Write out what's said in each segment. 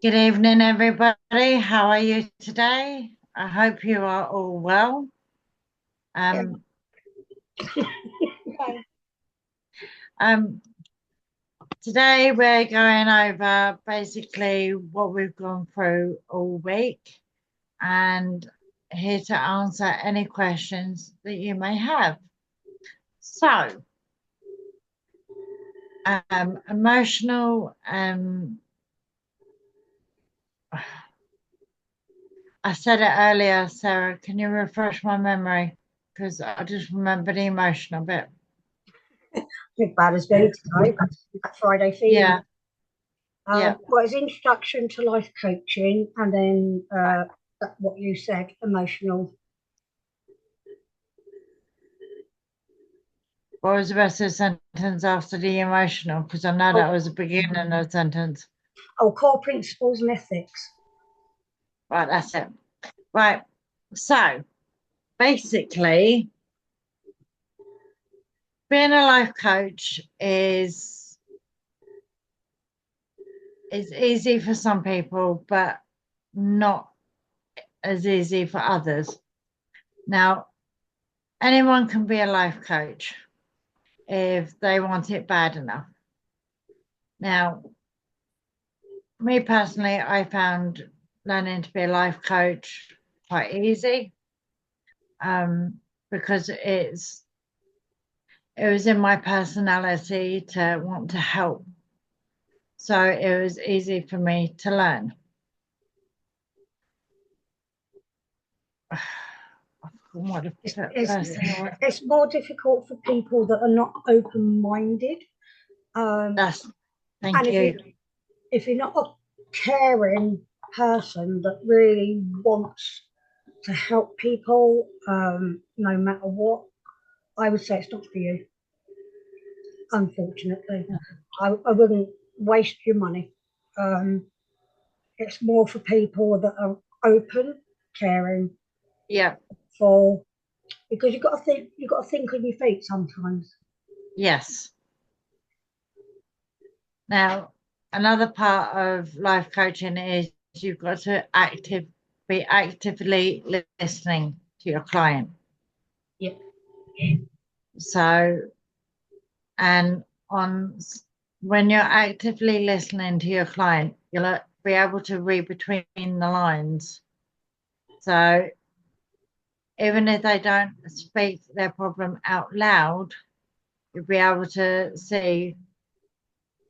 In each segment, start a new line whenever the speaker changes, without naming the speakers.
Good evening, everybody. How are you today? I hope you are all well.
Yeah.
Um,
Okay.
um, Today we're going over basically what we've gone through all week and here to answer any questions that you may have. So, emotional, I said it earlier, Sarah. Can you refresh my memory? Because I just remember the emotional bit.
Big bad as me today. That Friday feeling.
Yeah, yeah.
Well, it's introduction to life coaching, and then what you said, emotional.
What was the rest of the sentence after the emotional? Because I know that
Oh,
was the beginning of the sentence.
core principles and ethics.
Right, that's it. Right. So basically, being a life coach is easy for some people, but not as easy for others. Now, anyone can be a life coach if they want it bad enough. Now, me personally, I found learning to be a life coach quite easy um, because it was in my personality to want to help. So it was easy for me to learn. What
It's,
the
it's,
first thing I want.
it's more difficult for people that are not open-minded. Um,
That's
and
thank you.
if you're not a caring person that really wants to help people, no matter what, I would say it's not for you. Unfortunately, I wouldn't waste your money. Um, it's more for people that are open, caring,
Yeah,
for because you've got to think on your feet sometimes.
yes. Now, another part of life coaching is you've got to be actively listening to your client.
Yeah,
So, and on when you're actively listening to your client, you'll be able to read between the lines. So even if they don't speak their problem out loud, you'll be able to see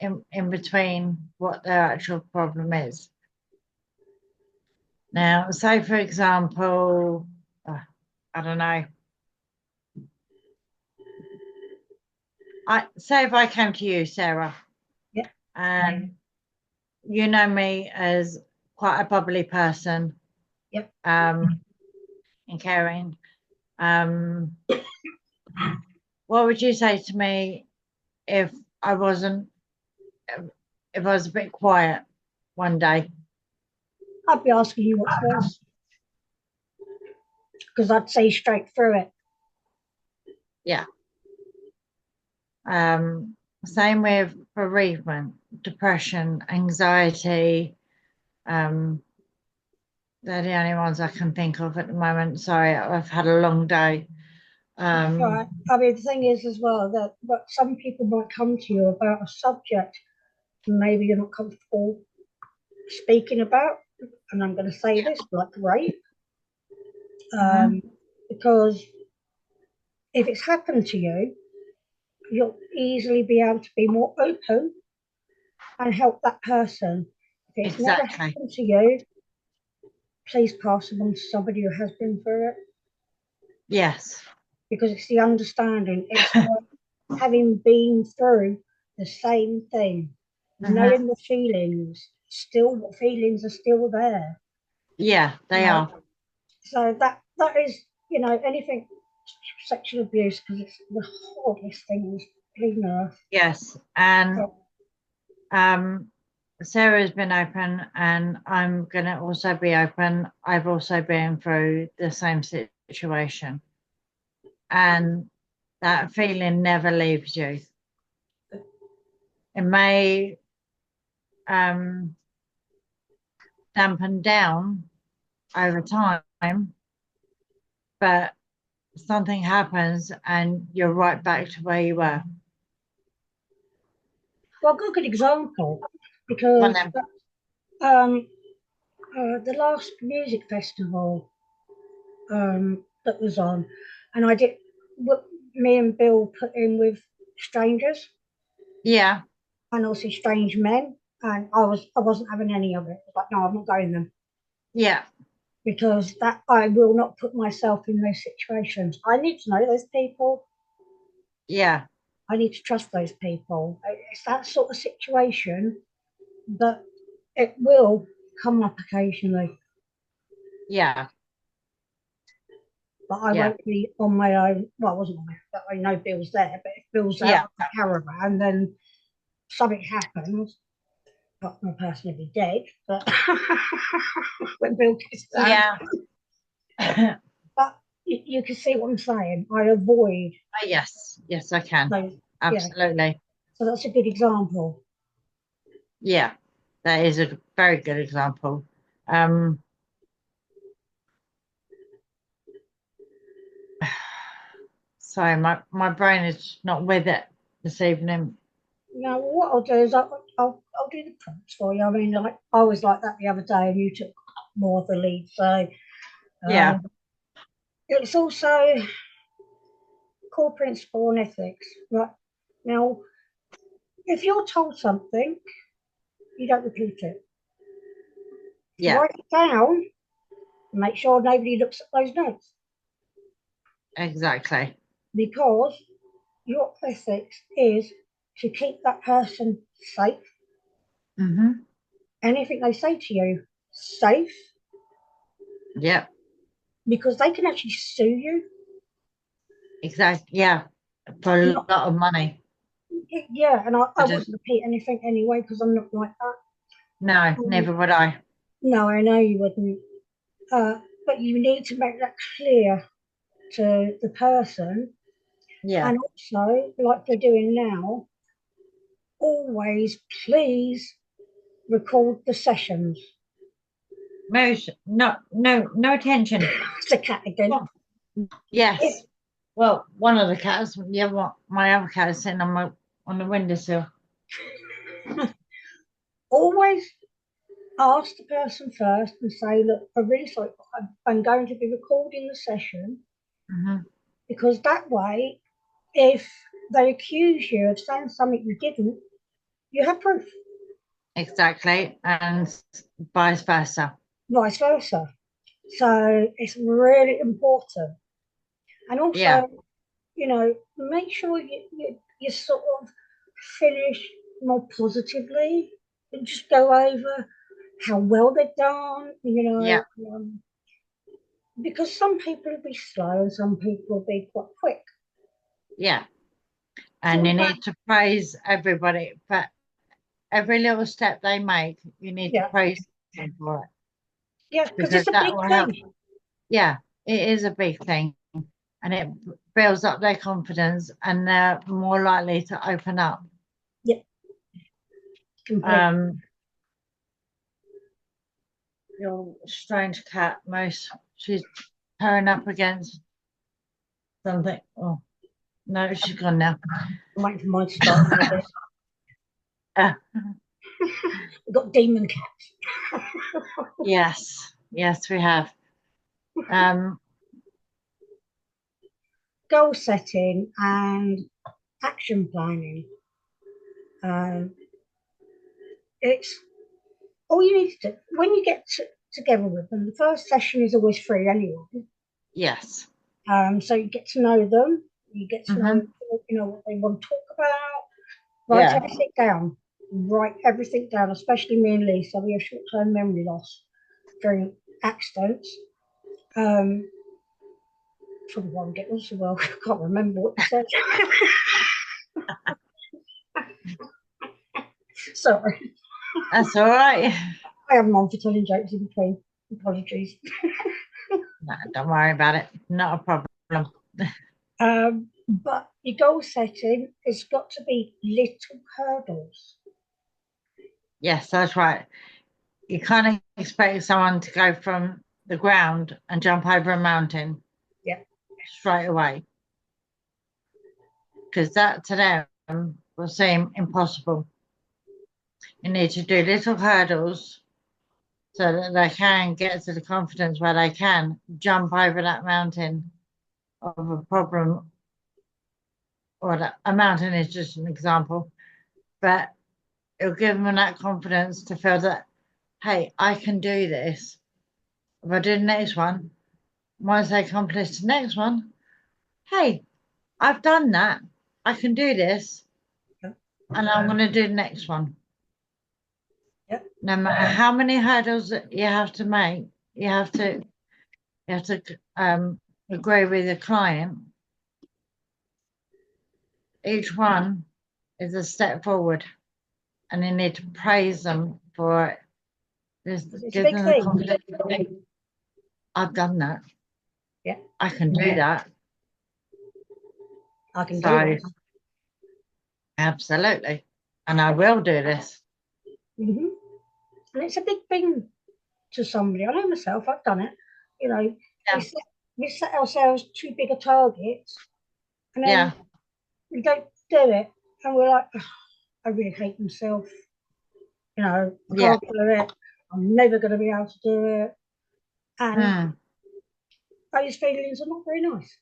in between what their actual problem is. Now, say for example, I don't know, I say if I came to you, Sarah,
yeah,
and you know me as quite a bubbly person,
yeah.
um, and caring. Um, what would you say to me if I wasn't, if I was a bit quiet one day?
I'd be asking you what's wrong because I'd say straight through it.
Yeah. Same with bereavement, depression, anxiety. Um, they're the only ones I can think of at the moment. Sorry, I've had a long day.
That's right.
Um,
I mean, the thing is as well that but some people might come to you about a subject maybe you're not comfortable speaking about, and I'm going to say this like rape,
mhm.
um, because if it's happened to you, you'll easily be able to be more open and help that person. If it's never
Exactly.
happened to you, please pass them on to somebody who has been through it
Yes.
because it's the understanding. It's the having been through the same thing,
Hmm.
knowing the feelings, still feelings are still there.
Yeah,
You
they
know,
are.
so that is anything sexual abuse because it's the horriblest thing on earth.
Yes. And
So,
um, Sarah's been open, and I'm going to also be open. I've also been through the same situation, and that feeling never leaves you. It may, um, dampen down over time, but something happens and you're right back to where you were.
Well, I've got a good example
Well,
because
then,
um, the last music festival that was on, and I did what me and Bill put in with strangers
yeah,
and also strange men, and I wasn't having any of it. I was like, no, I'm not going them
yeah,
because that I will not put myself in those situations. I need to know those people.
yeah,
I need to trust those people. It's that sort of situation that it will come up occasionally,
yeah,
but I
yeah,
won't be on my own. Well, I wasn't on my own, but I know Bill's there. But if Bill's out
yeah,
on the caravan, then something happens. Not my person to be dead, but when Bill gets there.
yeah.
But you can see what I'm saying. I avoid
Yes, yes, I can.
those. Yeah,
Absolutely.
so that's a good example.
Yeah, that is a very good example. Um, sorry, my brain is not with it this evening.
Now, what I'll do is I'll do the prompts for you. I mean, like I was like that the other day, and you took more of the lead. So
Yeah,
it's also core principle and ethics. Right now, if you're told something, you don't repeat it. You
yeah,
write it down. Make sure nobody looks at those notes
exactly.
because your ethics is to keep that person safe.
Mm-hmm.
Anything they say to you, safe,
Yep,
because they can actually sue you.
exactly. Yeah, for a
Not,
lot of money.
yeah, and
I
I wouldn't
just,
repeat anything anyway because I'm not like that.
no, never would I.
No, I know you wouldn't. But you need to make that clear to the person.
Yeah,
And also, like we're doing now, always please record the sessions.
most, no attention.
It's a cat again.
Well,
If
yes. Well, one of the cats, the other one, my other cat is sitting on the windowsill.
always ask the person first and say, look, I'm really sorry, I'm going to be recording the session
Hmm.
because that way, if they accuse you of saying something you didn't, you have proof,
Exactly, and vice versa.
vice versa. So it's really important. And
Yeah,
also, make sure you sort of finish more positively and just go over how well they've done,
yeah,
because some people will be slow and some people will be quite quick.
yeah.
It's
And
all
you
about,
need to praise everybody for every little step they make. You need to
yeah,
praise them for it
yeah, because
because
it's a
that
big
will help.
thing.
Yeah, it is a big thing, and it builds up their confidence, and they're more likely to open up.
Yeah, completely.
Um, your strange cat, most she's purring up against something. Oh no, she's gone now.
I'm waiting for mine to start in a bit.
Uh,
We've got demon cats.
yes, yes, we have. Um,
Goal setting and action planning. Um, it's all you need to do when you get together with them. The first session is always free anyway.
yes.
So you get to know them. You get to know,
Hmm.
what they want to talk about. Write
Yeah.
everything down. Write everything down, especially me and Lisa. We have short-term memory loss during accidents. Um, Probably won't get us well. I can't remember what you said. Sorry.
That's all right.
I have on for telling jokes in between. Apologies.
No, don't worry about it. Not a problem.
But your goal setting has got to be little hurdles.
Yes, that's right. you can't expect someone to go from the ground and jump over a mountain
Yeah.
straight away, because that to them will seem impossible. You need to do little hurdles so that they can get to the confidence where they can jump over that mountain of a problem, or a mountain is just an example, but it'll give them that confidence to feel that, hey, I can do this. If I do the next one, once they accomplish the next one, hey, I've done that. I can do this,
Yeah.
and I'm going to do the next one.
Yeah.
No matter how many hurdles that you have to make, you have to agree with the client. Each one is a step forward, and you need to praise them for it. Just
It's a
give
big
them the
thing.
confidence. I've done that.
Yeah.
I can do that.
I can do
So,
this.
absolutely. And I will do this.
Hmm. And it's a big thing to somebody. I know myself, I've done it. You know,
Yeah.
we set ourselves too big a targets and then
Yeah.
we don't do it. And we're like, "Ugh, I really hate myself. You know, I
Yeah.
can't do it. I'm never going to be able to do it." And
Hmm.
those feelings are not very nice.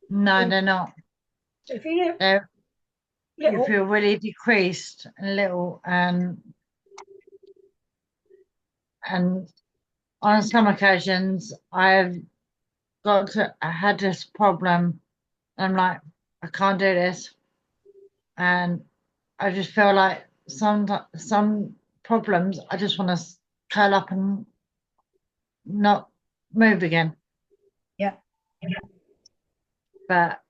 No,
So
they're not.
if you
They're, you
little,
feel really decreased and little, and on some occasions I had this problem. I'm like, I can't do this. And I just feel like some problems I just want to curl up and not move again.
yeah,
But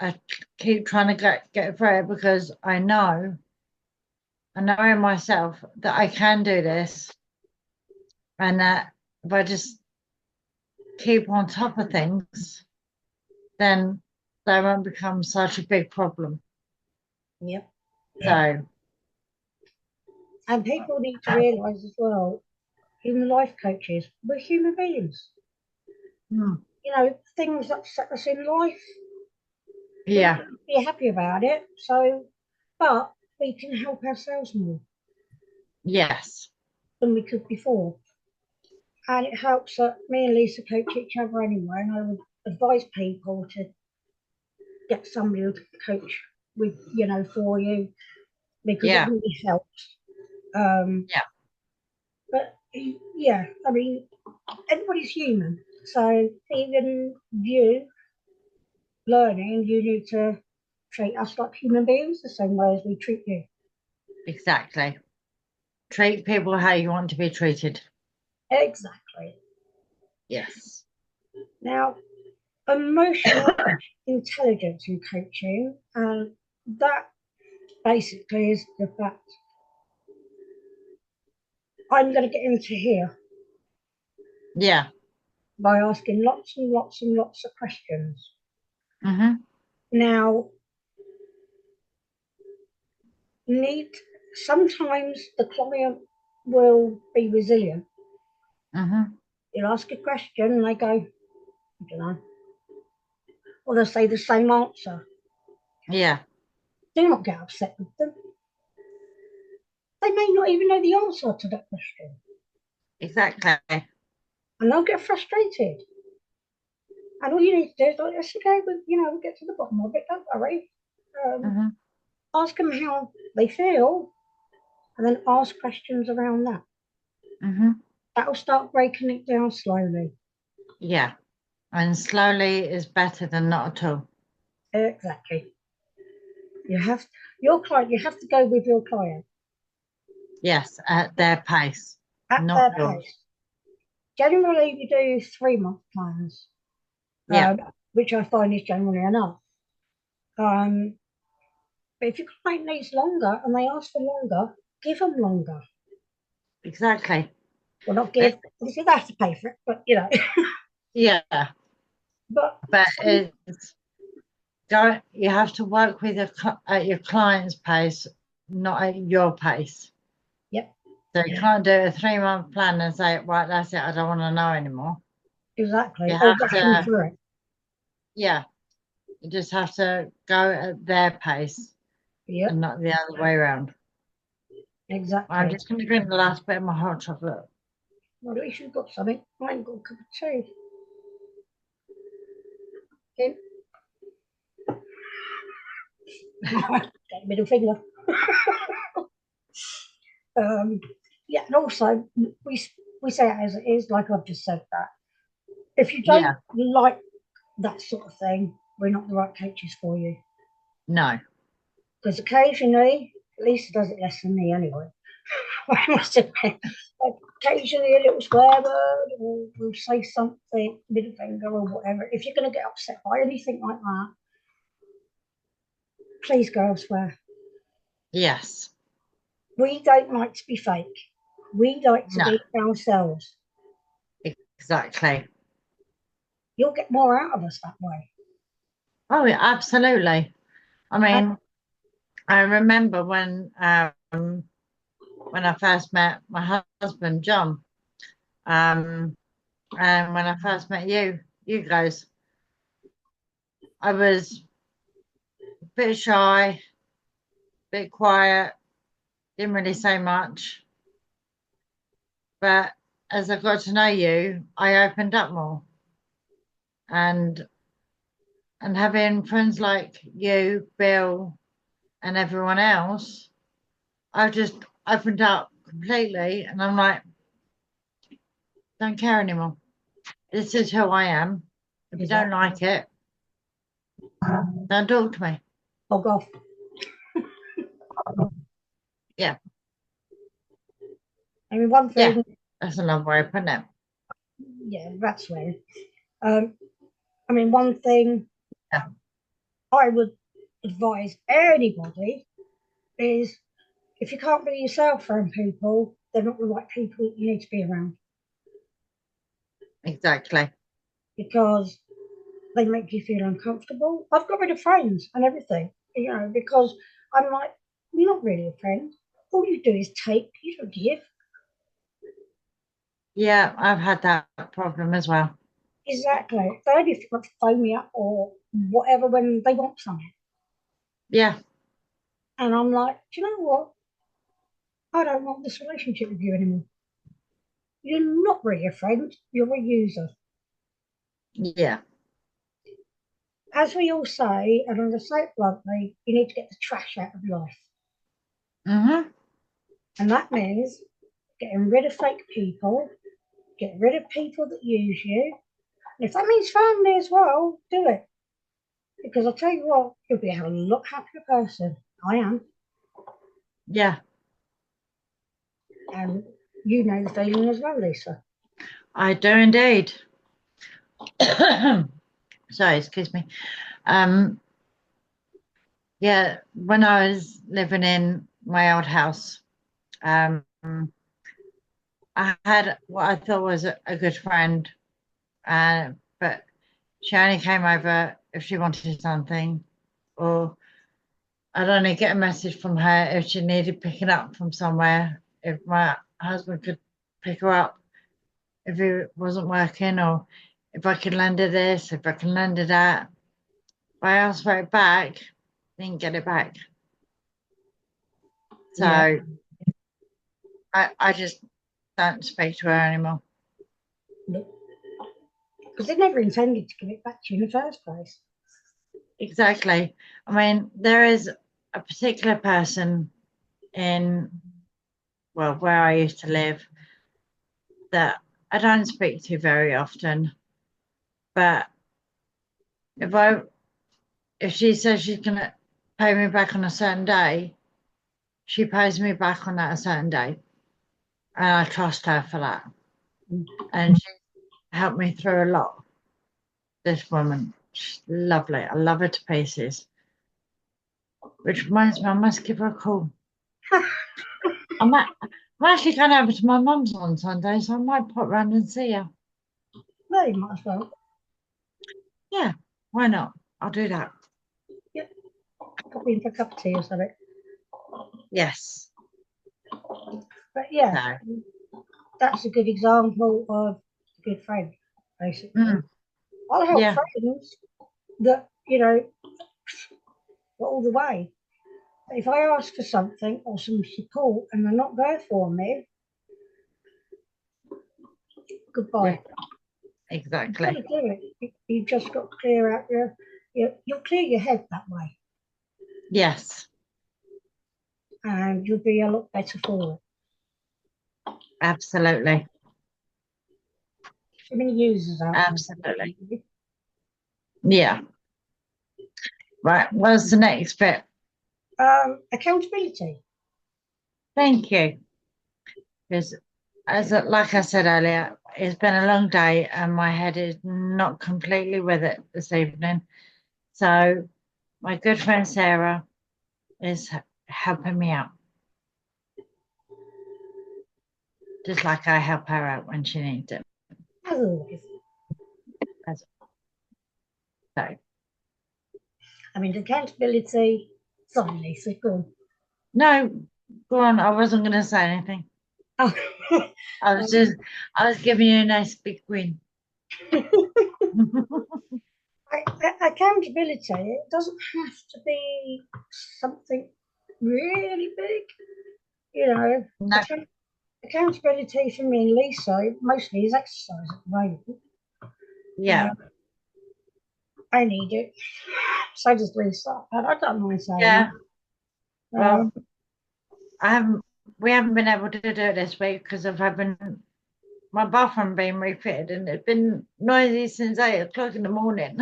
I keep trying to get through it because I know in myself that I can do this, and that if I just keep on top of things, then they won't become such a big problem.
yeah.
So,
And people need to realise as well, even life coaches, we're human beings.
mm,
You know, things upset us in life. We're not
yeah,
going to be happy about it. So, but we can help ourselves more
yes,
than we could before. And it helps that me and Lisa coach each other anyway. And I would advise people to get somebody to coach with, you know, for you because it
yeah,
really helps. Um,
yeah,
but yeah, I mean, everybody's human. So even you learning, you need to treat us like human beings the same way as we treat you.
exactly. Treat people how you want to be treated.
Exactly.
Yes.
Now, emotional intelligence in coaching, and that basically is the fact I'm going to get into here
Yeah.
by asking lots and lots and lots of questions.
Mm-hmm.
Now, need sometimes the client will be resilient.
Mm-hmm.
You'll ask a question and they go, I don't know, or they'll say the same answer.
Yeah.
Do not get upset with them. They may not even know the answer to that question,
Exactly.
and they'll get frustrated. And all you need to do is like, it's okay, we'll get to the bottom of it. Don't worry. Um,
Mm-hmm.
Ask them how they feel, and then ask questions around that.
Mm-hmm.
That'll start breaking it down slowly.
Yeah. And slowly is better than not at all.
Exactly. You have your client. You have to go with your client
Yes, at their pace,
at
not
their
yours.
pace. Generally, we do 3 month plans,
Yeah,
which I find is generally enough. Um, but if your client needs longer and they ask for longer, give them longer.
exactly.
Well, not
Uh,
give. Obviously, they have to pay for it, but you know.
Yeah,
But
but it's you have to work with at your client's pace, not at your pace.
yep,
So you can't do a 3-month plan and say, right, that's it, I don't want to know anymore.
Exactly.
You
Or
have
rushing
to,
through it.
yeah, you just have to go at their pace
Yep,
and not the other way around. I'm
exactly.
just going to drink the last bit of my hot chocolate.
Well, at least you've got something. I ain't got a cup of tea. Okay. Get a middle finger. Yeah, and also we say it as it is, like I've just said that. If you don't
Yeah,
like that sort of thing, we're not the right coaches for you.
no,
Because occasionally, Lisa does it less than me anyway. I must admit, occasionally a little swear word, or we'll say something, middle finger or whatever. If you're going to get upset by anything like that, please go elsewhere.
yes,
We don't like to be fake. We like to
no,
be ourselves.
exactly.
You'll get more out of us that way.
Oh, yeah, absolutely. I
And
mean, I remember when I first met my husband, John, um, and when I first met you guys, I was a bit shy, a bit quiet, didn't really say much. But as I got to know you, I opened up more. And having friends like you, Bill, and everyone else, I've just opened up completely. And I'm like, don't care anymore. This is who I am. If you don't
exactly.
like it, don't talk to me.
Bog off.
Yeah,
I mean, one
yeah,
thing,
that's another way of putting it.
yeah, that's where. Um, I mean, one thing
Yeah,
I would advise anybody is if you can't be yourself around people, they're not the right people you need to be around
exactly.
because they make you feel uncomfortable. I've got rid of friends and everything, because I'm like, you're not really a friend. All you do is take, you don't give.
Yeah, I've had that problem as well.
Exactly. They only got to phone me up or whatever when they want something.
Yeah,
And I'm like, do you know what? I don't want this relationship with you anymore. You're not really a friend, you're a user.
yeah.
As we all say, and I'm going to say it bluntly, you need to get the trash out of life.
Mm-hmm.
And that means getting rid of fake people, get rid of people that use you. And if that means family as well, do it. Because I'll tell you what, you'll be a lot happier person. I am.
Yeah,
And you know the feeling as well, Lisa.
I do indeed. Sorry, excuse me. Um, yeah, when I was living in my old house, um, I had what I thought was a good friend, but she only came over if she wanted something, or I'd only get a message from her if she needed picking up from somewhere, if my husband could pick her up if he wasn't working, or if I could lend her this, if I can lend her that. If I asked for it back, didn't get it back. So
Yeah.
I just don't speak to her anymore.
Because they never intended to give it back to you in the first place.
Exactly. I mean, there is a particular person in, well, where I used to live that I don't speak to very often. But if I if she says she's gonna pay me back on a certain day, she pays me back on that a certain day. And I trust her for that. And she helped me through a lot. This woman. She's lovely. I love her to pieces. Which reminds me, I must give her a call. I'm, at, I'm actually going over to my mum's on Sunday, so I might pop round and see her.
No, you might as well.
Yeah, why not? I'll do that.
Yeah, pop in for a cup of tea or something.
Yes.
But yeah,
So,
that's a good example of a good friend, basically.
mm,
I'll help
yeah,
friends that, you know, go all the way. But if I ask for something or some support and they're not there for me,
yeah,
goodbye. You've got
exactly.
to do it. You've just got to clear out you'll clear your head that way
Yes,
and you'll be a lot better for it.
absolutely.
Too many users out
Absolutely.
there.
Yeah. Right. What's the next bit?
Accountability.
Thank you. Because like I said earlier, it's been a long day and my head is not completely with it this evening. So my good friend Sarah is helping me out, just like I help her out when she needs it.
As always.
That's- So
I mean, accountability. Sorry, Lisa, go on.
no, go on. I wasn't going to say anything.
Oh,
I was giving you a nice big win.
accountability, it doesn't have to be something really big. You know,
No,
accountability for me and Lisa mostly is exercise at the moment.
yeah,
Uh, I need it. So does Lisa. And I don't mind saying
yeah.
that.
Well, I haven't. We haven't been able to do it this week because I've having my bathroom being refitted and it's been noisy since 8 o'clock in the morning.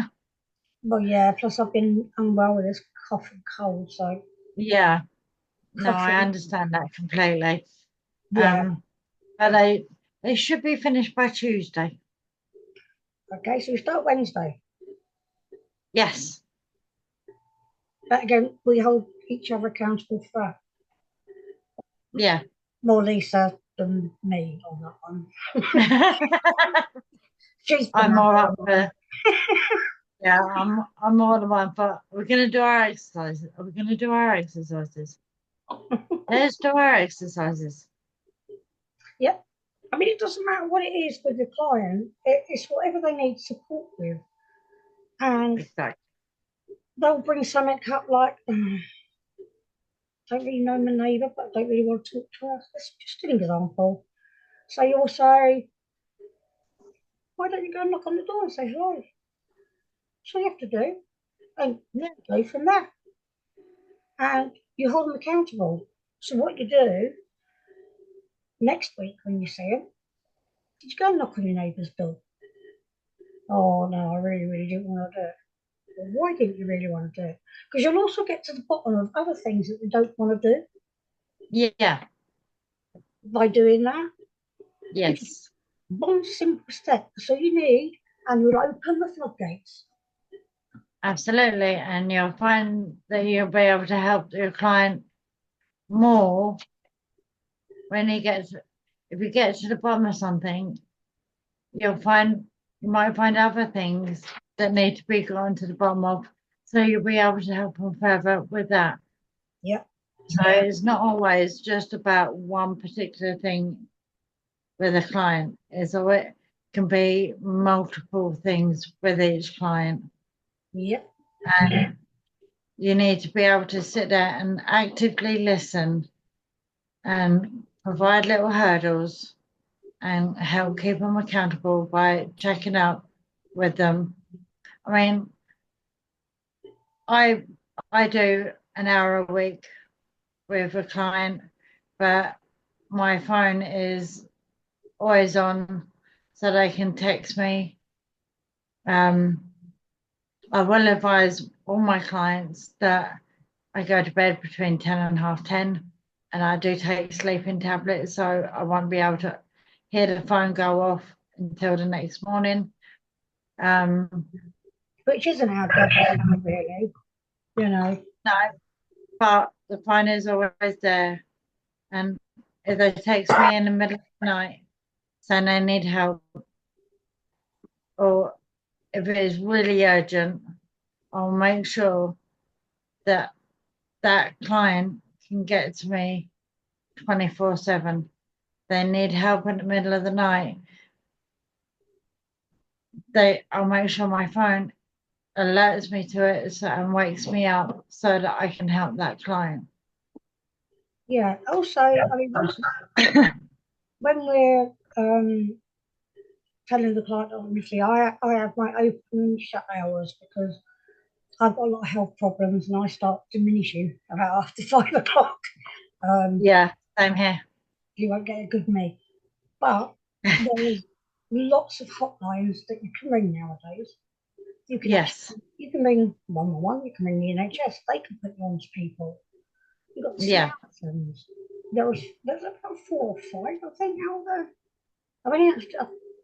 Well, yeah, plus I've been unwell with this cough and cold, so
Yeah, no, I
coughing.
understand that completely.
Yeah.
Um, but they should be finished by Tuesday.
Okay, so we start Wednesday.
Yes.
But again, we hold each other accountable for that.
Yeah.
More Lisa than me on that one. She's been
I'm
out
all
there.
up for yeah, I'm all the one, but we're gonna do our exercises. Are we gonna do our exercises? Let's do our exercises.
Yep. I mean, it doesn't matter what it is with the client, it's whatever they need support with. And
Exactly.
they'll bring something up like, don't really know my neighbour, but I don't really want to talk to her. That's just an example. So you'll say, why don't you go and knock on the door and say hello? That's all you have to do. And
Yeah.
go from there. And you hold them accountable. So what you do next week when you see them, did you go and knock on your neighbour's door? Oh no, I really, really didn't want to do it. Well, why didn't you really want to do it? Because you'll also get to the bottom of other things that they don't want to do
Yeah.
by doing that. It's
Yes.
one simple step. So you need, and you'll open the floodgates.
Absolutely. And you'll find that you'll be able to help your client more when he gets if you get to the bottom of something, you'll find you might find other things that need to be gone to the bottom of, so you'll be able to help them further with that.
Yep.
So it's not always just about one particular thing with a client. It can be multiple things with each client.
Yep.
And you need to be able to sit there and actively listen and provide little hurdles and help keep them accountable by checking up with them. I mean, I I do an hour a week with a client, but my phone is always on so they can text me. Um, I will advise all my clients that I go to bed between 10 and half 10, and I do take sleeping tablets, so I won't be able to hear the phone go off until the next morning. Um,
Which isn't our job, really. You know.
no, but the phone is always there. And if they text me in the middle of the night saying they need help, or if it is really urgent, I'll make sure that that client can get to me 24/7. they need help in the middle of the night, I'll make sure my phone alerts me to it and wakes me up so that I can help that client.
Yeah. Also, I mean, when we're telling the client, obviously, I have my open and shut hours because I've got a lot of health problems and I start diminishing about after 5 o'clock.
Yeah, same here.
You won't get a good me. But there's lots of hotlines that you can ring nowadays. You can
Yes.
actually, you can ring 111, you can ring the NHS, they can put you on to people. You've got
Yeah.
Samaritans. There's about 4 or 5, I think, out there. I've only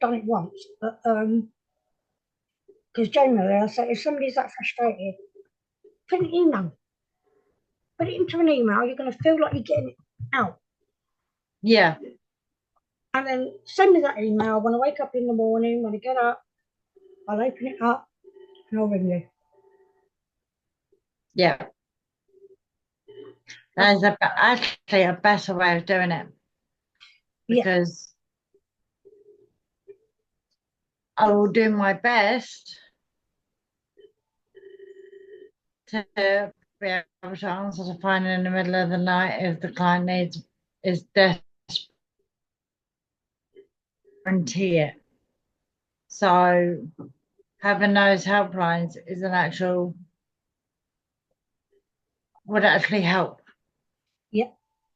done it once, but because generally I say if somebody's that frustrated, put an email, put it into an email. You're going to feel like you're getting it out,
Yeah.
and then send me that email. When I wake up in the morning, when I get up, I'll open it up and I'll ring you.
Yeah. There's actually a better way of doing it
Yeah,
because I will do my best to be able to answer the phone in the middle of the night if the client is desperate guarantee it. So having those helplines is would actually help.
yeah.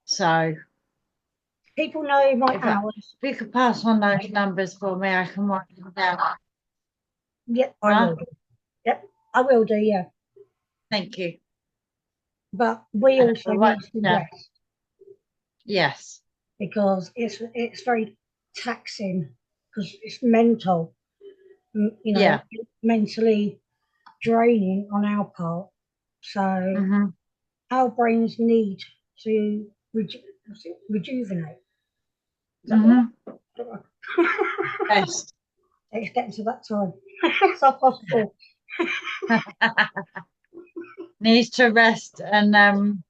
So
People know my
if
hours.
you could pass on those numbers for me, I can write them down.
Yeah, I
Huh?
will do. Yep, I will do. Yeah,
Thank you.
but we also
I'll write
need
them
to
down.
rest
Yes.
because it's very taxing because it's mental,
Yeah.
mentally draining on our part. So
Mm-hmm.
our brains need to rejuvenate. Is that the word?
Mm-hmm. Best.
It's getting to that time. It's 4:30.
Needs to rest and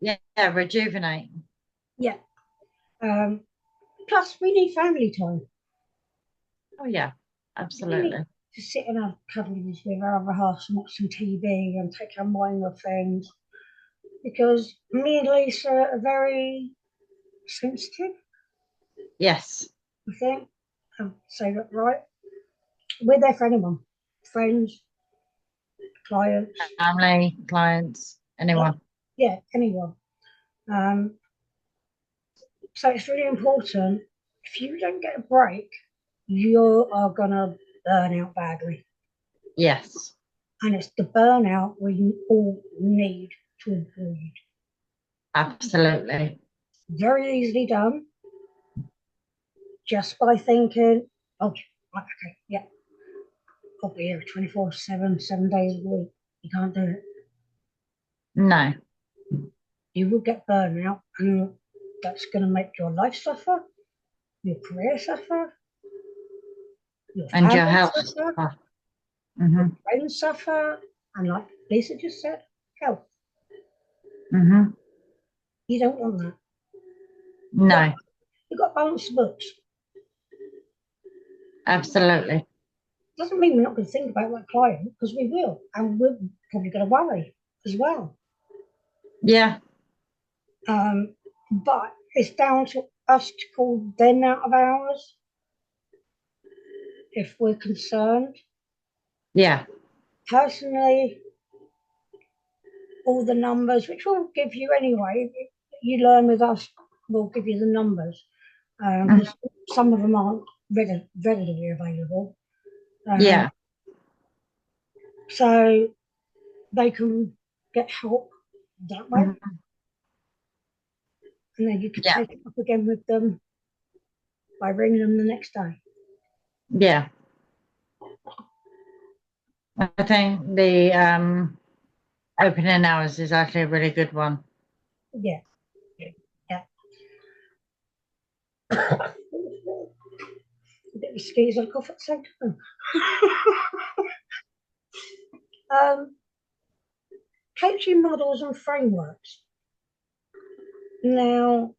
yeah, rejuvenate.
Yeah. Um, Plus, we need family time.
Oh yeah,
We need
absolutely.
to sit in our cuddlies with our other half and watch some TV and take our mind off things. Because me and Lisa are very sensitive,
Yes.
I think. I'll say that right. We're there for anyone, friends, clients,
Family, clients, anyone.
yeah, anyone. Um, so it's really important. If you don't get a break, you are gonna burn out badly,
Yes.
and it's the burnout we all need to avoid.
Absolutely.
Very easily done, just by thinking, oh, okay, yeah, I'll be here 24/7, 7 days a week. You can't do it.
No.
You will get burnout, and that's going to make your life suffer, your career suffer, your
And your
family
health.
suffer,
Mm-hmm.
your friends suffer, and like Lisa just said, health.
Mm-hmm.
You don't want that.
No.
You've got to balance the books.
Absolutely.
Doesn't mean we're not going to think about that client because we will, and we're probably going to worry as well.
Yeah.
But it's down to us to call them out of hours if we're concerned.
Yeah.
Personally, all the numbers, which we'll give you anyway, you learn with us, we'll give you the numbers.
Mhm.
Some of them aren't readily available.
Yeah.
So they can get help that way.
Mhm.
And then you can
Yeah.
take it up again with them by ringing them the next day.
Yeah. I think the opening hours is actually a really good one.
Yeah. Yeah. A bit of squeeze and cough at the same time. Coaching models and frameworks. Now,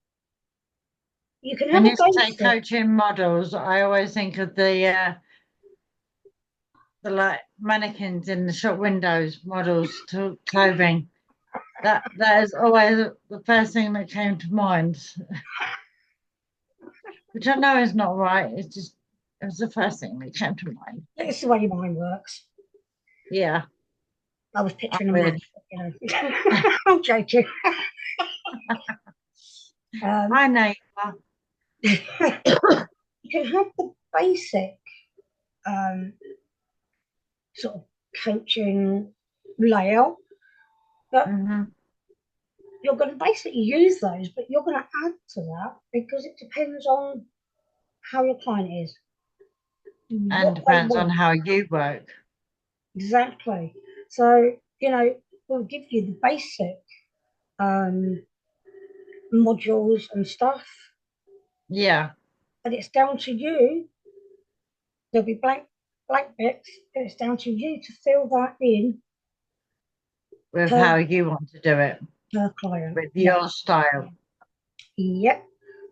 You can have
When
a
you say
basic.
coaching models, I always think of the like mannequins in the shop windows, models to clothing. That is always the first thing that came to mind, which I know is not right. It was the first thing that came to mind.
It's the way your mind works.
Yeah,
I was
I'm
picturing a
weird.
man, I'm joking. Um,
I know you are.
you can have the basic um, sort of coaching layout, but
Hmm.
you're going to basically use those, but you're going to add to that because it depends on how your client is,
And
what they
depends on
want.
how you work.
Exactly. So, we'll give you the basic um, modules and stuff,
Yeah,
but it's down to you. There'll be blank bits, and it's down to you to fill that in
with
per,
how you want to do it,
per client.
with
Yeah.
your style.
Yep.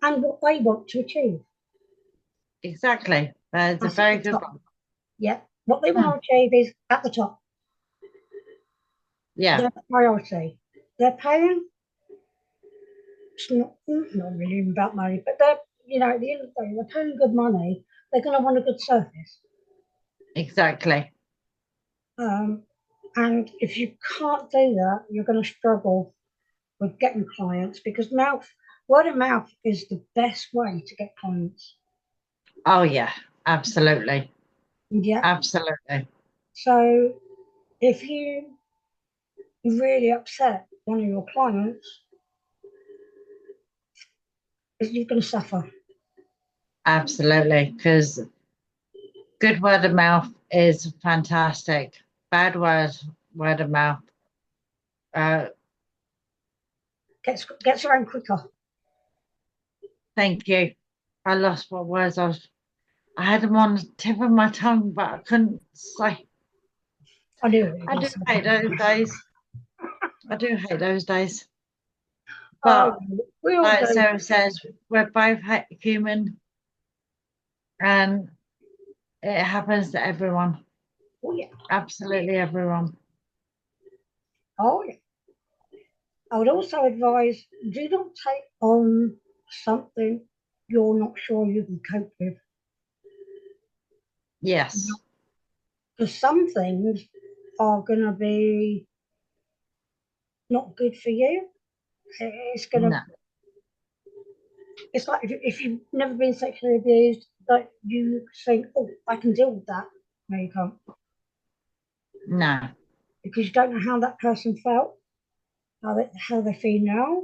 And what they want to achieve.
Exactly. That's a
That's at
very
the
good
top.
one.
Yeah. What they
Hmm.
want to achieve is at the top.
Yeah,
Their priority. They're paying. It's not really about money, but at the end of the day, they're paying good money. They're going to want a good service.
exactly.
Um, and if you can't do that, you're going to struggle with getting clients because word of mouth is the best way to get clients.
Oh, yeah, absolutely.
Yeah.
Absolutely.
So if you really upset one of your clients, you're going to suffer.
Absolutely. Because good word of mouth is fantastic. Word of mouth. Uh,
Gets around quicker.
thank you. I lost what words I had them on the tip of my tongue, but I couldn't say.
I knew it
I do
was going
hate
to
those
come.
days. I do hate those days.
Oh,
But
we all
like
do.
Sarah says, we're both human and it happens to everyone.
Oh yeah.
Absolutely everyone.
Oh yeah. I would also advise do not take on something you're not sure you can cope with.
Yes.
Because some things are going to be not good for you. It's going to,
No.
it's like if you've never been sexually abused, that you think, oh, I can deal with that. No, you can't.
No.
Because you don't know how that person felt, how they feel now.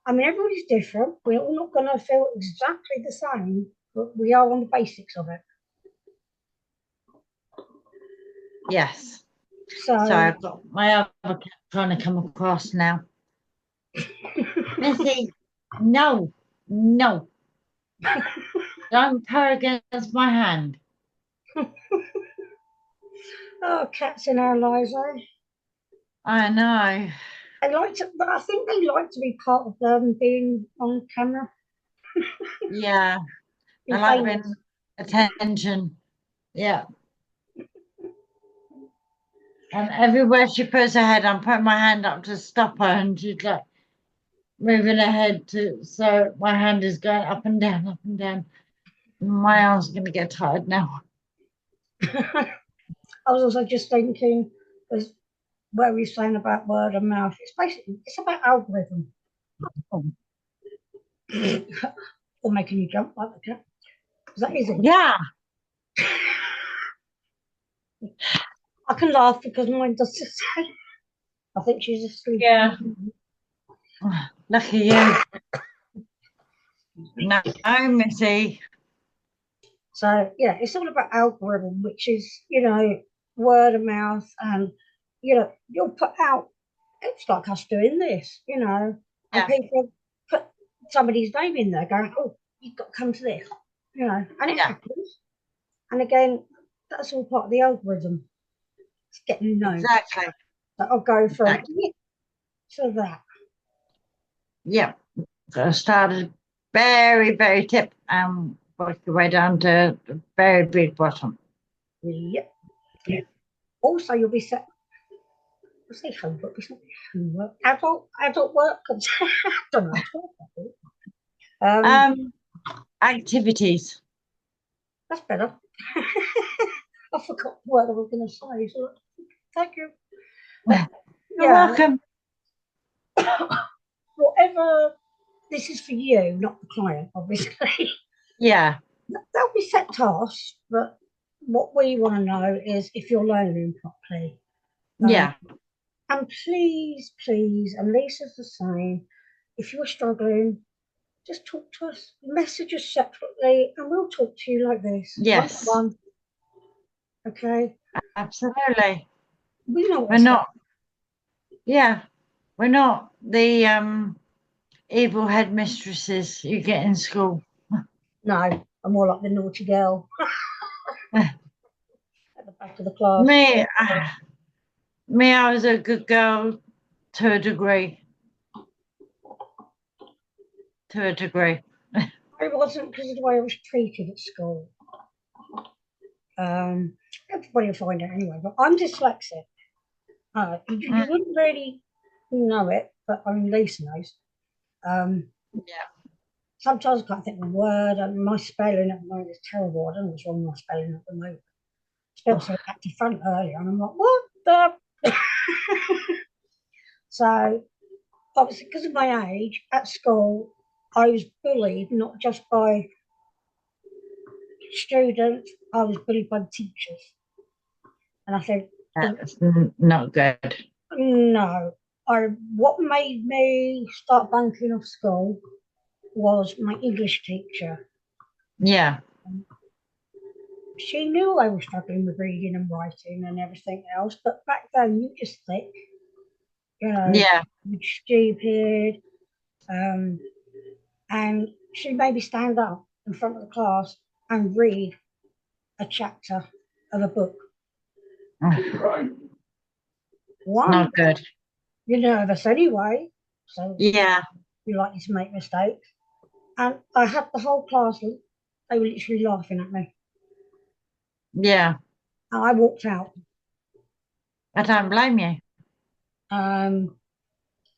I mean, everybody's different. We're all not going to feel exactly the same, but we are on the basics of it.
Yes. So
So,
I've got my other cat trying to come across now. Missy, no, no, don't purr against my hand.
oh, cats in our lives, eh?
I know.
They like to, but I think they like to be part of being on camera,
Yeah,
be
I like
famous.
being attention. Yeah. And everywhere she puts her head, I'm putting my hand up to stop her, and she's like moving her head to, so my hand is going up and down, up and down. My arm's going to get tired now.
I was also just thinking, as where we're saying about word of mouth, it's about algorithm
Oh,
or making you jump like the cat. Is that easy?
yeah,
I can laugh because mine does the same. I think she's asleep.
yeah. Lucky you. No, Missy.
So yeah, it's all about algorithm, which is word of mouth, and you'll put out. It's like us doing this, and
Yeah,
people put somebody's name in there, going, "Oh, you've got to come to this," and it
yeah,
happens. And again, that's all part of the algorithm. It's getting known.
exactly.
So I'll go from
Exactly.
yeah to that.
Yeah. So I started very, very tip and work your way down to the very big bottom.
Yep. Yeah. Also, you'll be set. I say homework, it's not homework. Adult work. I don't know.
Activities.
That's better. I forgot what I was going to say. So thank you.
You're welcome.
Whatever, this is for you, not the client, obviously.
Yeah.
There'll be set tasks, but what we want to know is if you're learning properly.
Yeah.
And please, please, and Lisa's the same, if you're struggling, just talk to us, message us separately, and we'll talk to you like this.
Yes.
One. Okay.
Absolutely.
We know
we're not. Yeah, we're not the evil headmistresses you get in school.
No, I'm more like the naughty girl at the back of the class.
Me, I was a good girl to a degree. To a degree.
I wasn't because of the way I was treated at school. Everybody will find out anyway, but I'm dyslexic. You wouldn't really know it, but I mean, Lisa knows.
Yeah.
Sometimes I can't think of a word, and my spelling at the moment is terrible. I don't know what's wrong with my spelling at the moment. I spelled so active front earlier, and I'm like, what the? So, obviously, because of my age, at school, I was bullied not just by students, I was bullied by the teachers. And I said,
that's not good.
No. What made me start bunking off school was my English teacher.
Yeah.
She knew I was struggling with reading and writing and everything else, but back then you just think,
yeah,
stupid. And she made me stand up in front of the class and read a chapter of a book. One,
not good.
You're nervous anyway, so
yeah,
you're likely to make mistakes. And I had the whole class, they were literally laughing at me.
Yeah.
And I walked out.
I don't blame you.
And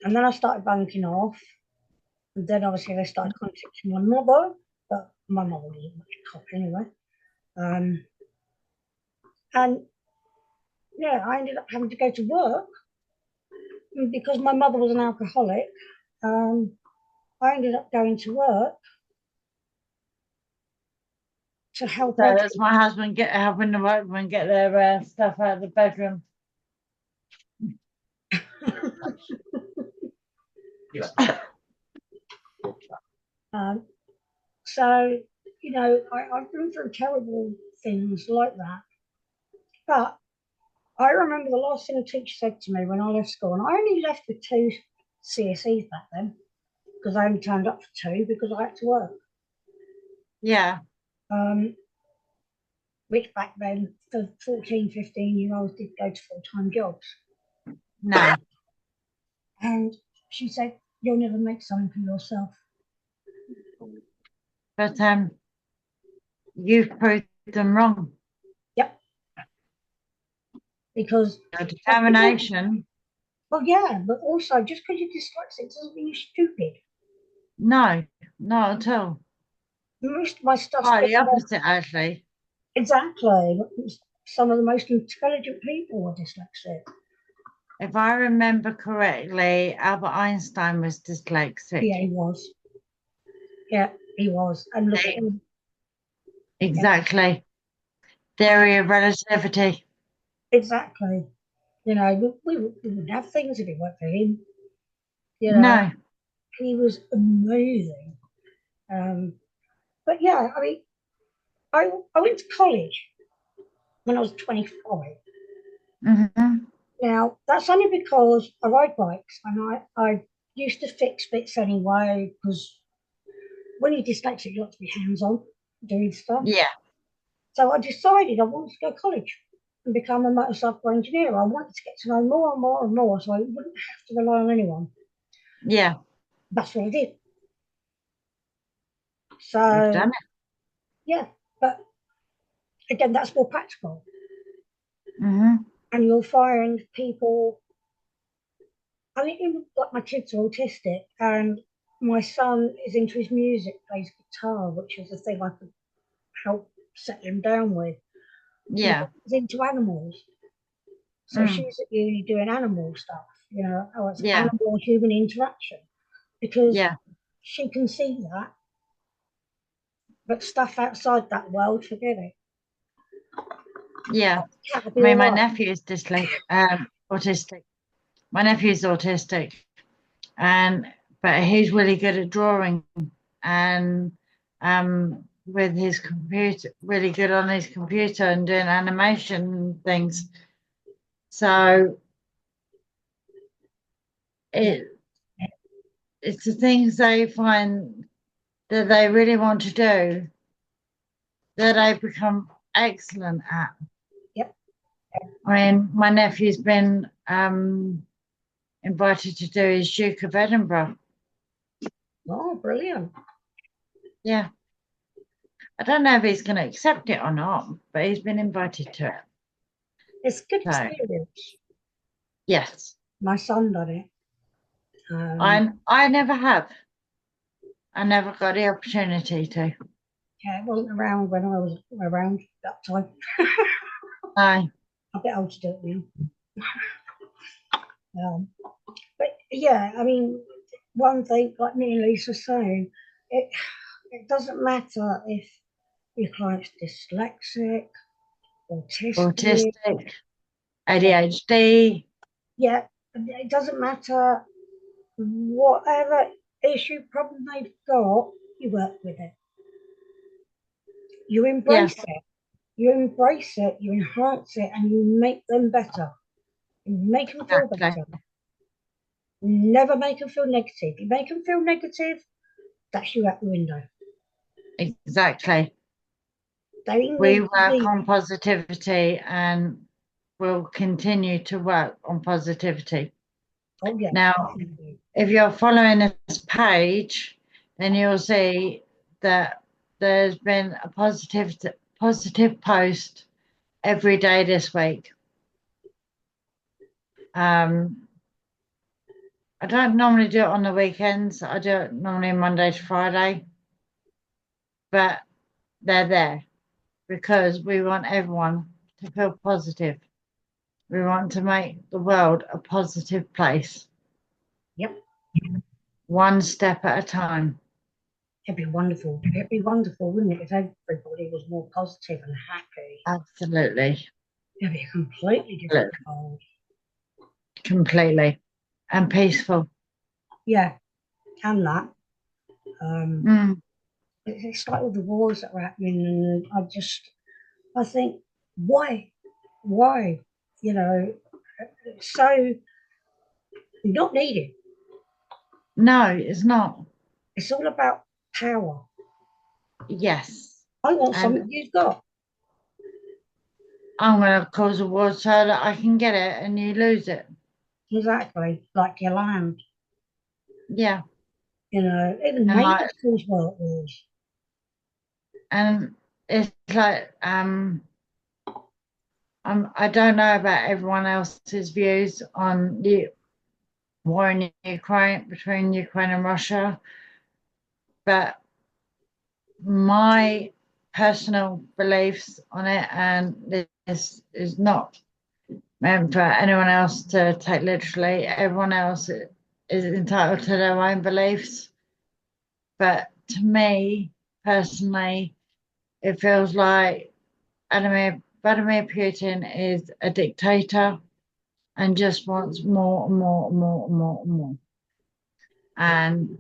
then I started bunking off. And then obviously they started contacting my mother, but my mother wasn't much cop anyway. And yeah, I ended up having to go to work. And because my mother was an alcoholic, I ended up going to work to help
So
her.
that's my husband helping the workmen get their stuff out of the bedroom.
So, I've been through terrible things like that. But I remember the last thing a teacher said to me when I left school, and I only left with 2 CSEs back then, because I only turned up for 2 because I had to work.
Yeah.
Which back then, for 14, 15-year-olds, did go to full-time jobs.
No.
And she said, you'll never make something for yourself.
But you've proved them wrong.
Yep. Because
your determination.
Well, yeah, but also just because you're dyslexic doesn't mean you're stupid.
No, not at all.
Most of my stuff.
Quite the opposite, actually.
Exactly. Some of the most intelligent people are dyslexic.
If I remember correctly, Albert Einstein was dyslexic.
Yeah, he was. Yeah, he was. And look at him.
Exactly. Theory of relativity.
Exactly. We wouldn't have things if it weren't for him.
No.
He was amazing. But yeah, I mean, I went to college when I was 25.
Mm-hmm.
Now, that's only because I ride bikes and I used to fix bits anyway, because when you're dyslexic, you like to be hands-on doing stuff.
Yeah.
So I decided I wanted to go to college and become a motorcycle engineer. I wanted to get to know more and more and more so I wouldn't have to rely on anyone.
Yeah.
That's what I did.
You've
So
done
yeah, but again, that's more practical.
it. Hmm.
And you'll find people. I mean, even like my kids are autistic, and my son is into his music, plays guitar, which is the thing I could help settle him down with. My
Yeah.
daughter's into animals, so
Mm.
she's at uni doing animal stuff. You know, oh, it's
Yeah.
animal human interaction because
Yeah.
she can see that, but stuff outside that world, forget it.
Yeah.
Cat will
I
be
mean,
all
my
right.
nephew is autistic. My nephew's autistic, and but he's really good at drawing and with his computer, really good on his computer and doing animation things. So
Yeah,
it it's the things they find that they really want to do that they become excellent at.
yep.
I mean, my nephew's been invited to do his Duke of Edinburgh.
Oh, brilliant.
Yeah. I don't know if he's going to accept it or not, but he's been invited to it.
It's a good
So,
experience.
yes.
My son done it.
I never have. I never got the opportunity to.
Yeah, it wasn't around when I was around that time.
No.
A bit old to do it now. But yeah, I mean, one thing, like me and Lisa was saying, it it doesn't matter if your client's dyslexic, autistic.
Autistic, ADHD.
Yeah, it doesn't matter whatever issue, problem they've got, you work with it. You
Yeah,
embrace it. You embrace it, you enhance it, and you make them better. You make them feel
exactly.
better. Never make them feel negative. You make them feel negative, that's you out the window.
Exactly.
They
We
need to
work
be.
on positivity and will continue to work on positivity.
Oh yeah,
Now,
definitely.
if you're following this page, then you'll see that there's been a positive post every day this week. Um, I don't normally do it on the weekends. I do it normally Monday to Friday, but they're there because we want everyone to feel positive. We want to make the world a positive place,
Yep,
one step at a time.
it'd be wonderful. It'd be wonderful, wouldn't it, if everybody was more positive and happy?
Absolutely,
It'd be a completely different world.
completely, and peaceful.
Yeah, and that. Um,
Mm,
it's like all the wars that are happening, and I think, why, why, you know, it's so not needed.
no, it's not.
It's all about power.
Yes,
I want
and
something you've got.
I'm going to cause a war so that I can get it and you lose it.
Exactly, like your land.
Yeah,
Even
and like,
neighbours cause world wars.
and it's like I don't know about everyone else's views on the war in Ukraine between Ukraine and Russia, but my personal beliefs on it, and this is not meant for anyone else to take literally. Everyone else is entitled to their own beliefs, but to me personally, it feels like Vladimir Putin is a dictator and just wants more and more and more and more and more. And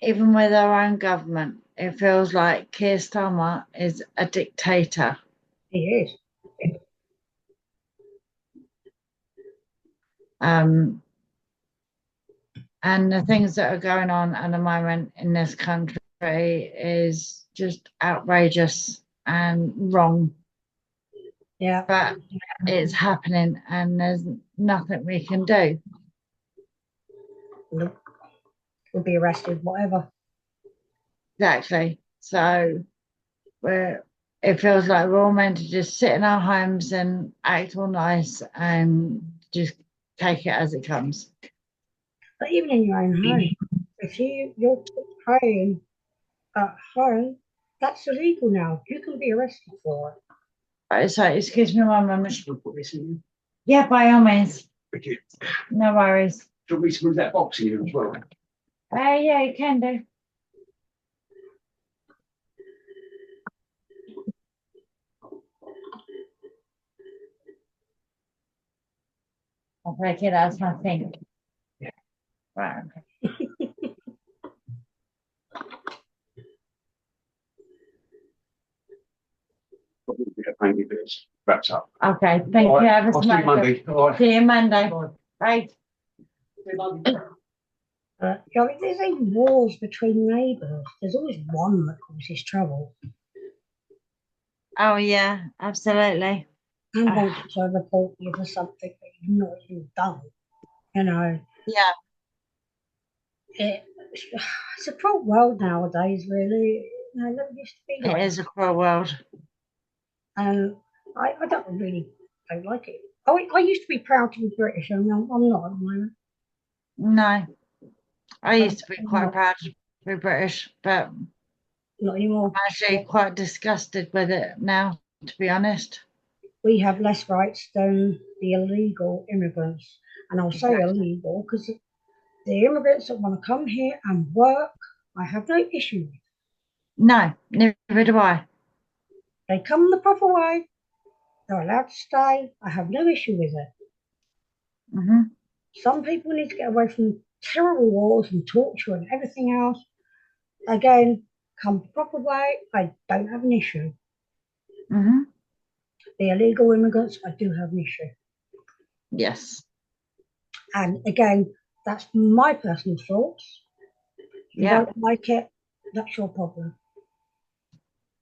even with our own government, it feels like Keir Starmer is a dictator.
It is.
Um, and the things that are going on at the moment in this country is just outrageous and wrong.
Yeah.
But it's happening and there's nothing we can do.
Nope. We'll be arrested, whatever.
exactly. So it feels like we're all meant to just sit in our homes and act all nice and just take it as it comes.
But even in your own home, if you're praying at home, that's illegal now. You can be arrested for it.
So excuse me one moment. Yeah, by all means.
Thank you.
No worries.
Do you want me to move that box here as well?
Yeah, you can do. I'll take it as my thing.
Yeah.
Right.
Maybe it's wrapped up.
Okay, thank
All
you
right,
ever
I'll
so
see you
much.
Monday. All right.
See you Monday. Bye.
There's even wars between neighbours. There's always one that causes trouble
Oh yeah, absolutely.
and wants to report you for something that you've not even done. You know,
Yeah,
it's a cruel world nowadays, really. You know, it used to be
it
like
is a cruel world.
And I don't like it. I used to be proud to be British, and I'm not at the moment.
No, I used to be
I'm
quite
not,
proud to be British, but
not anymore.
I'm actually quite disgusted with it now, to be honest.
We have less rights than the illegal immigrants. And I'll say
Exactly.
illegal because the immigrants that want to come here and work, I have no issue with.
No, neither do I.
They come the proper way, they're allowed to stay. I have no issue with it.
Hmm.
Some people need to get away from terrible wars and torture and everything else. Again, come the proper way, I don't have an issue.
Hmm.
The illegal immigrants, I do have an issue.
Yes.
And again, that's my personal thoughts. You
Yeah.
don't like it, that's your problem.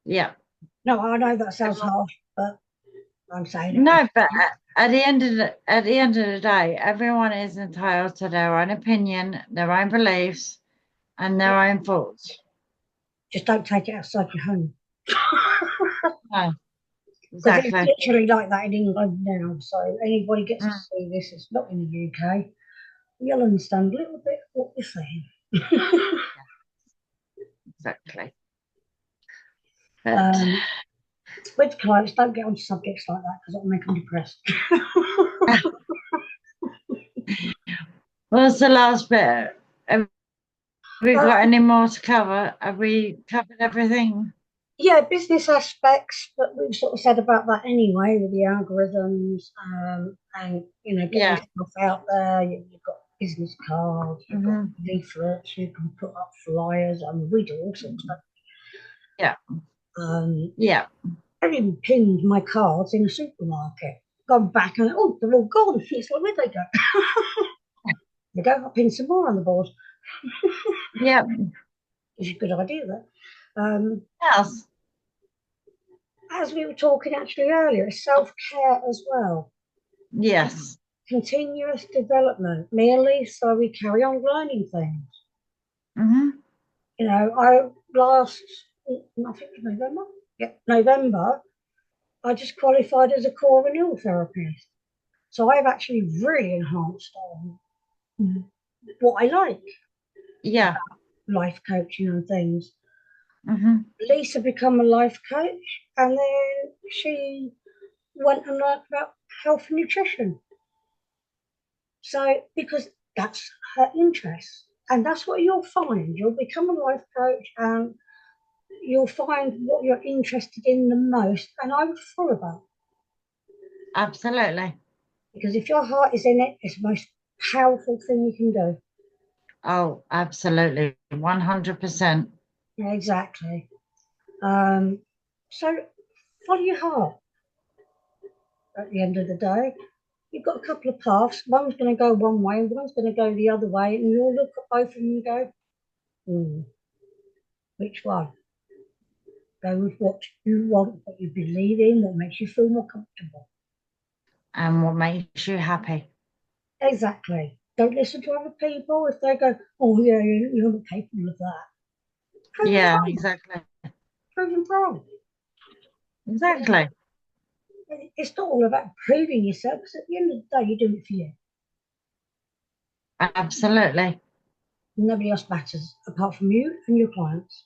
Yeah.
No, I know that sounds harsh, but I'm saying it.
No, but at the end of the day, everyone is entitled to their own opinion, their own beliefs, and their own thoughts.
Just don't take it outside your home.
No,
Because it's
exactly.
literally like that in England now. So anybody gets to see this, it's not in the UK. You'll understand a little bit what we're saying.
Exactly. But
With clients, don't get on subjects like that because it'll make them depressed.
what's the last bit? Have we got any more to cover? Have we covered everything?
Yeah, business aspects, but we've sort of said about that anyway with the algorithms and getting
Yeah.
stuff out there. You've got business cards, you've got
Hmm.
leaflets, you can put up flyers, and we do all sorts of stuff.
Yeah.
Yeah, I even pinned my cards in a supermarket. Gone back and they're all gone. It's like, where'd they go? They go, I'll pin some more on the board.
Yeah.
It's a good idea, that.
Yes.
As we were talking actually earlier, it's self-care as well.
Yes.
Continuous development, merely so we carry on learning things.
Hmm.
I think November. Yeah, November. I just qualified as a core renewal therapist, so I've actually really enhanced on what I like,
Yeah.
life coaching and things.
Hmm.
Lisa became a life coach, and then she went and learned about health and nutrition. So, because that's her interest. And that's what you'll find. You'll become a life coach and you'll find what you're interested in the most. And I would follow that.
Absolutely.
Because if your heart is in it, it's the most powerful thing you can do.
Oh, absolutely. 100%.
Yeah, exactly. So follow your heart at the end of the day. You've got a couple of paths. One's going to go one way, one's going to go the other way. And you'll look at both of them and go, which one? Go with what you want, what you believe in, what makes you feel more comfortable.
And what makes you happy.
Exactly. Don't listen to other people if they go, oh yeah, you're not capable of that.
Yeah, exactly.
Proven wrong.
Exactly.
It's not all about proving yourself, because at the end of the day, you do it for you.
Absolutely.
Nobody else matters apart from you and your clients.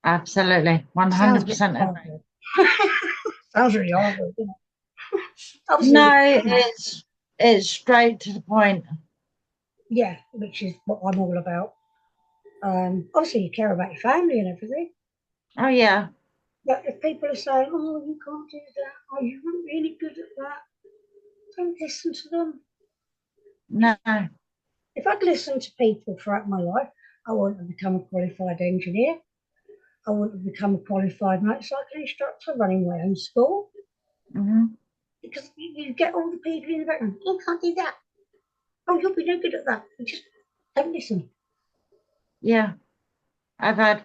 Absolutely.
Sounds a bit
100% agree.
horrible. Sounds really horrible, doesn't it? Obviously,
No, it's straight to the point.
yeah, which is what I'm all about. Obviously, you care about your family and everything.
Oh yeah.
But if people are saying, "Oh, you can't do that," "Oh, you weren't really good at that," don't listen to them.
No.
If I'd listened to people throughout my life, I wouldn't have become a qualified engineer. I wouldn't have become a qualified motorcycle instructor running my own school.
Hmm.
Because you get all the people in the background, you can't do that. Oh, you'll be no good at that. You just don't listen.
Yeah. I've had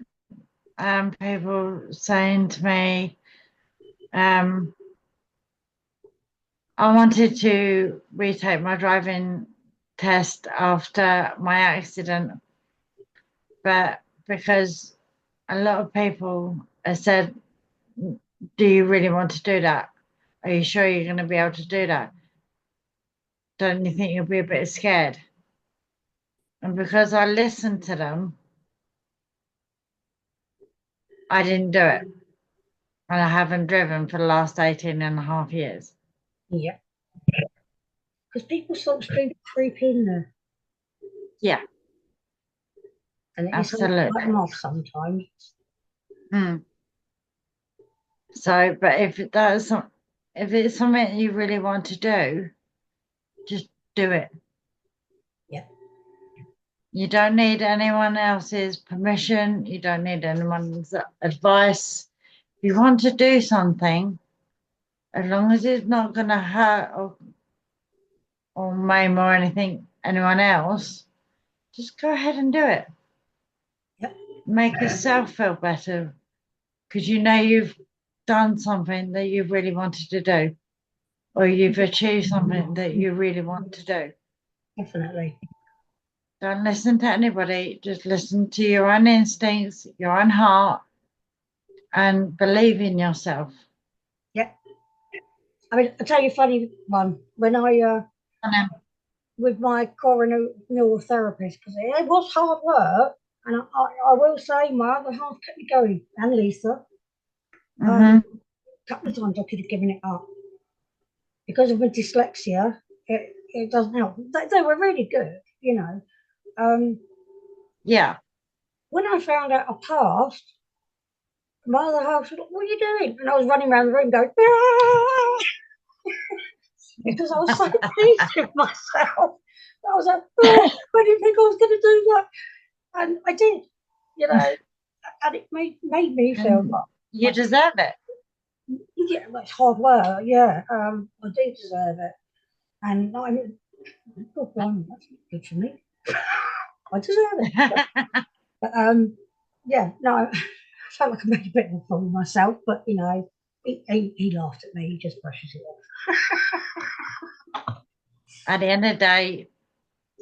people saying to me, um, I wanted to retake my driving test after my accident, but because a lot of people have said, do you really want to do that? Are you sure you're going to be able to do that? Don't you think you'll be a bit scared? And because I listened to them, I didn't do it. And I haven't driven for the last 18 and a half years.
Yeah. Because people sort of creep in there.
Yeah,
And it is hard to let
absolutely.
them off sometimes.
Mm. So, but if it's something you really want to do, just do it.
Yeah.
You don't need anyone else's permission. You don't need anyone's advice. If you want to do something, as long as it's not going to hurt or maim or anyone else, just go ahead and do it.
Yep.
Make yourself feel better because you know you've done something that you really wanted to do, or you've achieved something that you really want to do.
Definitely.
Don't listen to anybody, just listen to your own instincts, your own heart, and believe in yourself.
Yeah. I mean, I'll tell you a funny one. When
And then,
with my coronal therapist, because it was hard work, and I will say my other half kept me going, and Lisa.
mhm,
A couple of times I could have given it up. Because of my dyslexia, it doesn't help. They were really good, you know.
yeah.
When I found out I passed, my other half was like, "What are you doing?" And I was running around the room going, "Ah!" Because I was so pleased with myself. I was like, "Oh, I didn't think I was going to do that." And I did, you know, and it made me feel
And you
like,
deserve it.
yeah, it's hard work. Yeah, I do deserve it. And I'm, oh, blimey, that's good for me. I deserve it. But yeah, no, I felt like I made a bit of a fool of myself, but you know, he laughed at me. He just brushes it off.
At the end of the day,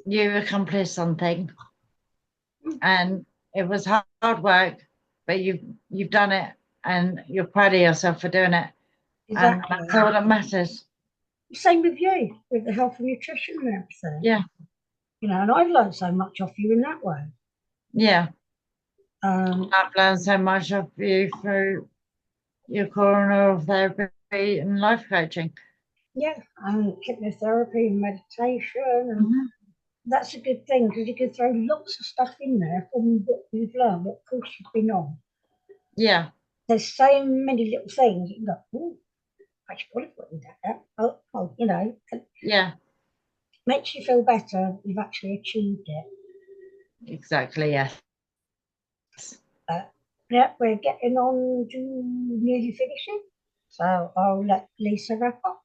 you accomplished something, and it was hard work, but you've done it, and you're proud of yourself for doing it, and
Exactly.
that's all that matters.
Same with you, with the health and nutrition and everything.
Yeah,
You know, and I've learned so much off you in that way.
yeah.
Um,
I've learned so much of you through your coronal therapy and life coaching.
yeah, and hypnotherapy and meditation, and
Mhm.
that's a good thing because you can throw lots of stuff in there from what you've learned, what course you've been on.
Yeah,
There's so many little things you can go, oh, I should probably put in that. Oh, you know, it
yeah,
makes you feel better. You've actually achieved it.
exactly. Yes.
But yeah, we're getting on to nearly finishing, so I'll let Lisa wrap up.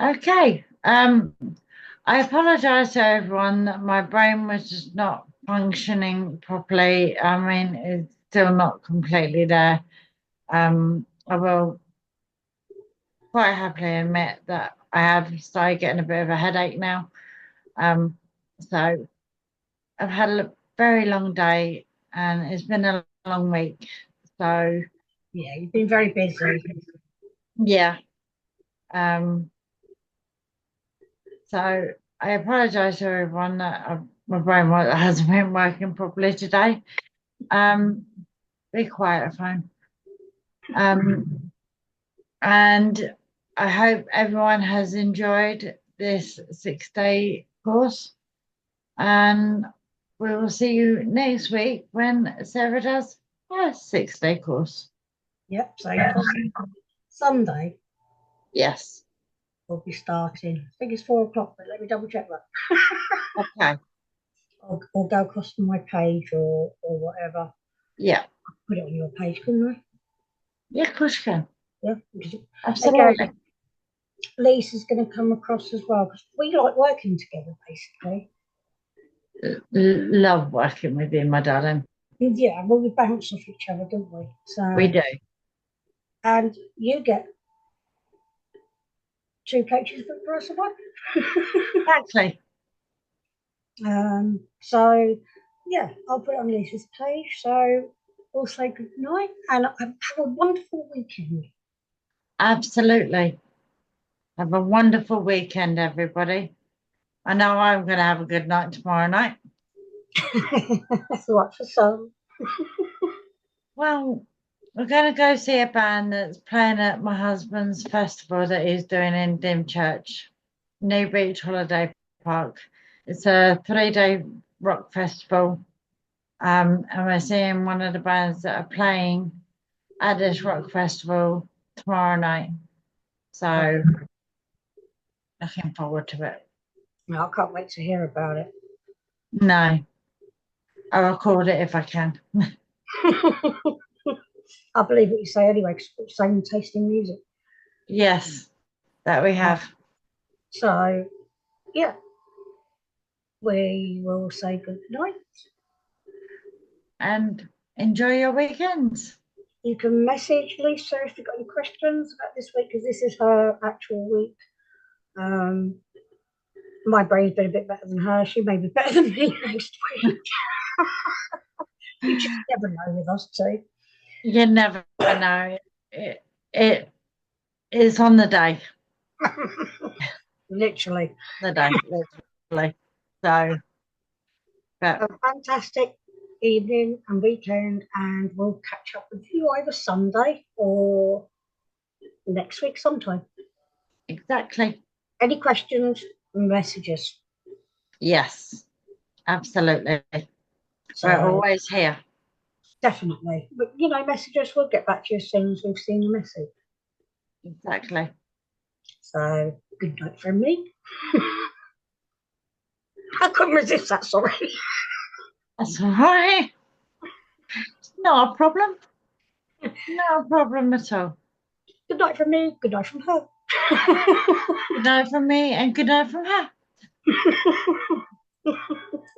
Okay. I apologize to everyone that my brain was just not functioning properly. I mean, it's still not completely there. I will quite happily admit that I have started getting a bit of a headache now. So I've had a very long day. and it's been a long week. So
Yeah, you've been very busy.
yeah. So I apologise to everyone that my brain hasn't been working properly today. Be quiet, phone. And I hope everyone has enjoyed this 6-day course. And we will see you next week when Sarah does her 6-day course.
Yep, so Sunday
Yes.
we'll be starting. I think it's 4 o'clock, but let me double check that.
Okay.
Or go across to my page or whatever.
Yeah.
Put it on your page, couldn't I?
Yeah, of course you can.
Yeah.
Absolutely.
Again, Lisa's going to come across as well because we like working together, basically.
Love working with you, my darling.
Yeah, well, we bounce off each other, don't we? So
We do.
and you get 2 coaches for the price of one.
Exactly.
So yeah, I'll put it on Lisa's page. So we'll say good night and have a wonderful weekend.
Absolutely. Have a wonderful weekend, everybody. I know I'm going to have a good night tomorrow night.
That's right for some.
Well, we're going to go see a band that's playing at my husband's festival that he's doing in Dymchurch, New Beach Holiday Park. It's a 3-day rock festival. And we're seeing one of the bands that are playing at this rock festival tomorrow night. So, looking forward to it.
No, I can't wait to hear about it.
No, I'll record it if I can.
I believe what you say anyway, because we've got the same taste in music.
Yes, that we have.
So, yeah, we will say good night.
And enjoy your weekends.
You can message Lisa if you've got any questions about this week, because this is her actual week. My brain's been a bit better than her. She may be better than me next week. You just never know with us two.
You never know. It is on the day.
Literally.
The day, literally. So, but
A fantastic evening and weekend, and we'll catch up with you either Sunday or next week sometime.
exactly.
Any questions, messages.
Yes, absolutely.
So,
We're always here.
definitely. But, messages, we'll get back to you as soon as we've seen your message.
Exactly.
So, good night from me. I couldn't resist that, sorry.
That's all right. It's not a problem. No problem at all.
Good night from me, good night from her.
Good night from me and good night from her.